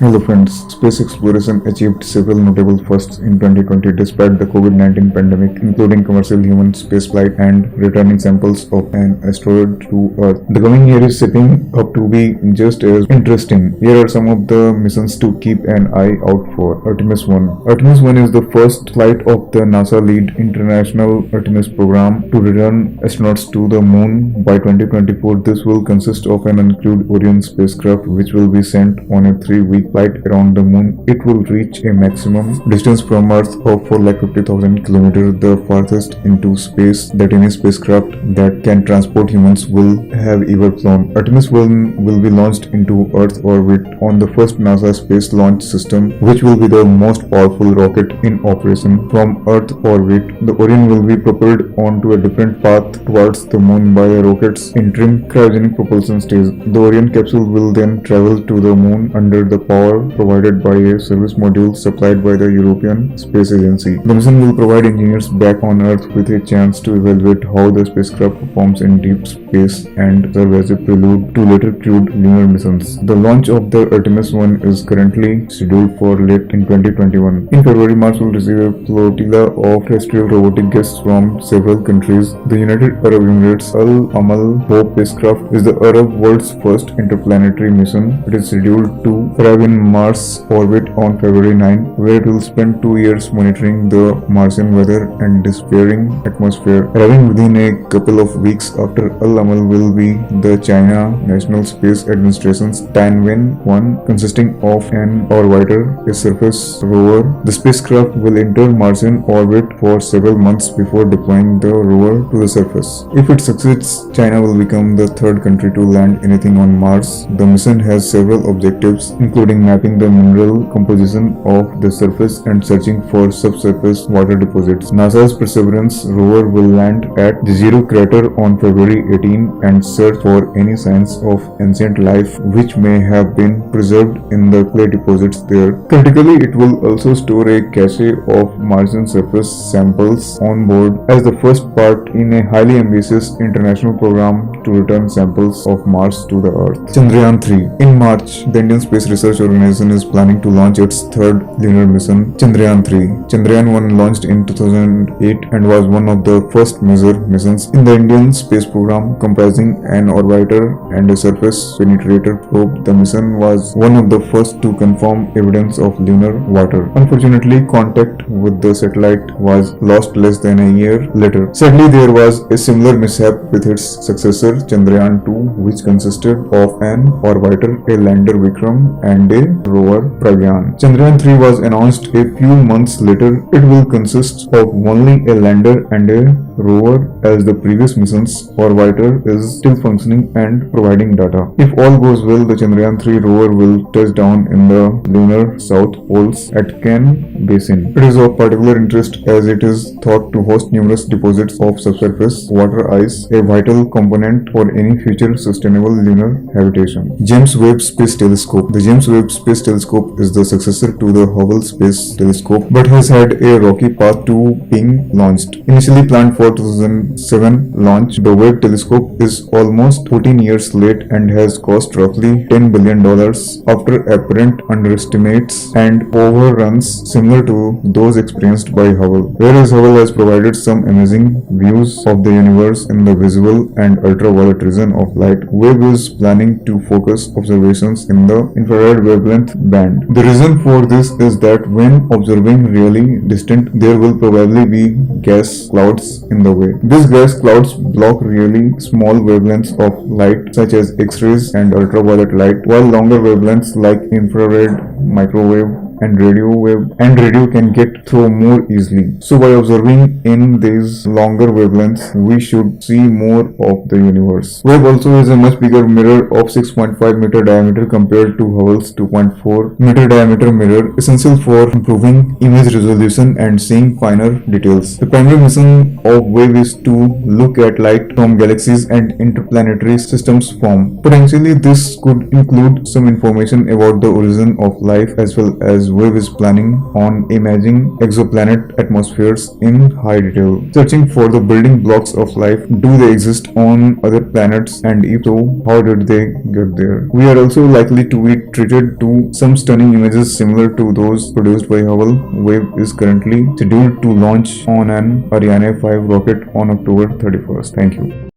Hello friends, space exploration achieved several notable firsts in 2020 despite the COVID-19 pandemic, including commercial human spaceflight and returning samples of an asteroid to Earth. The coming year is shaping up to be just as interesting. Here are some of the missions to keep an eye out for. Artemis 1. Artemis 1 is the first flight of the NASA-led International Artemis Program to return astronauts to the Moon by 2024. This will consist of an uncrewed Orion spacecraft which will be sent on a 3-week flight around the Moon. It will reach a maximum distance from Earth of 450,000 km, the farthest into space that any spacecraft that can transport humans will have ever flown. Artemis 1 will be launched into Earth orbit on the first NASA space launch system, which will be the most powerful rocket in operation. From Earth orbit, the Orion will be propelled onto a different path towards the Moon by a rocket's interim cryogenic propulsion stage. The Orion capsule will then travel to the Moon under the power provided by a service module supplied by the European Space Agency. The mission will provide engineers back on Earth with a chance to evaluate how the spacecraft performs in deep space and serve as a prelude to later crewed lunar missions. The launch of the Artemis 1 is currently scheduled for late in 2021. In February, Mars will receive a flotilla of terrestrial robotic guests from several countries. The United Arab Emirates Al-Amal Hope spacecraft is the Arab world's first interplanetary mission. It is scheduled to arrive in Mars orbit on February 9, where it will spend 2 years monitoring the Martian weather and disappearing atmosphere. Arriving within a couple of weeks after Al-Amal will be the China National Space Administration's Tianwen-1, consisting of an orbiter, a surface rover. The spacecraft will enter Martian orbit for several months before deploying the rover to the surface. If it succeeds, China will become the third country to land anything on Mars. The mission has several objectives, including mapping the mineral composition of the surface and searching for subsurface water deposits. NASA's Perseverance rover will land at the Zero crater on February 18 and search for any signs of ancient life which may have been preserved in the clay deposits there. Critically, it will also store a cache of Martian surface samples on board as the first part in a highly ambitious international program to return samples of Mars to the Earth. Chandrayaan 3. In March, the Indian Space Research Organization is planning to launch its third lunar mission, Chandrayaan 3. Chandrayaan 1 launched in 2008 and was one of the first major missions in the Indian space program, comprising an orbiter and a surface penetrator probe. The mission was one of the first to confirm evidence of lunar water. Unfortunately, contact with the satellite was lost less than a year later. Sadly, there was a similar mishap with its successor, Chandrayaan 2, which consisted of an orbiter, a lander Vikram, and a rover Pragyan. Chandrayaan 3 was announced a few months later. It will consist of only a lander and a rover, as the previous mission's orbiter is still functioning and providing data. If all goes well, the Chandrayaan 3 rover will touch down in the lunar south poles at Ken Basin. It is of particular interest as it is thought to host numerous deposits of subsurface water ice, a vital component for any future sustainable lunar habitation. James Webb Space Telescope. The James Webb Space Telescope is the successor to the Hubble Space Telescope but has had a rocky path to being launched. Initially planned for 2007 launch, the Webb Telescope is almost 14 years late and has cost roughly $10 billion after apparent underestimates and overruns similar to those experienced by Hubble. Whereas Hubble has provided some amazing views of the universe in the visible and ultraviolet region of light, Webb is planning to focus observations in the infrared wavelength band. The reason for this is that when observing really distant, there will probably be gas clouds in the way. These gas clouds block really small wavelengths of light such as X-rays and ultraviolet light, while longer wavelengths like infrared, microwave, and radio can get through more easily. So by observing in these longer wavelengths, we should see more of the universe. Webb also has a much bigger mirror of 6.5 meter diameter compared to Hubble's 2.4 meter diameter mirror, essential for improving image resolution and seeing finer details. The primary mission of Webb is to look at light from galaxies and interplanetary systems form. Potentially, this could include some information about the origin of life as well as James Webb is planning on imaging exoplanet atmospheres in high detail, searching for the building blocks of life. Do they exist on other planets, and if so, how did they get there? We are also likely to be treated to some stunning images similar to those produced by Hubble. Webb is currently scheduled to launch on an Ariane 5 rocket on October 31st. Thank you.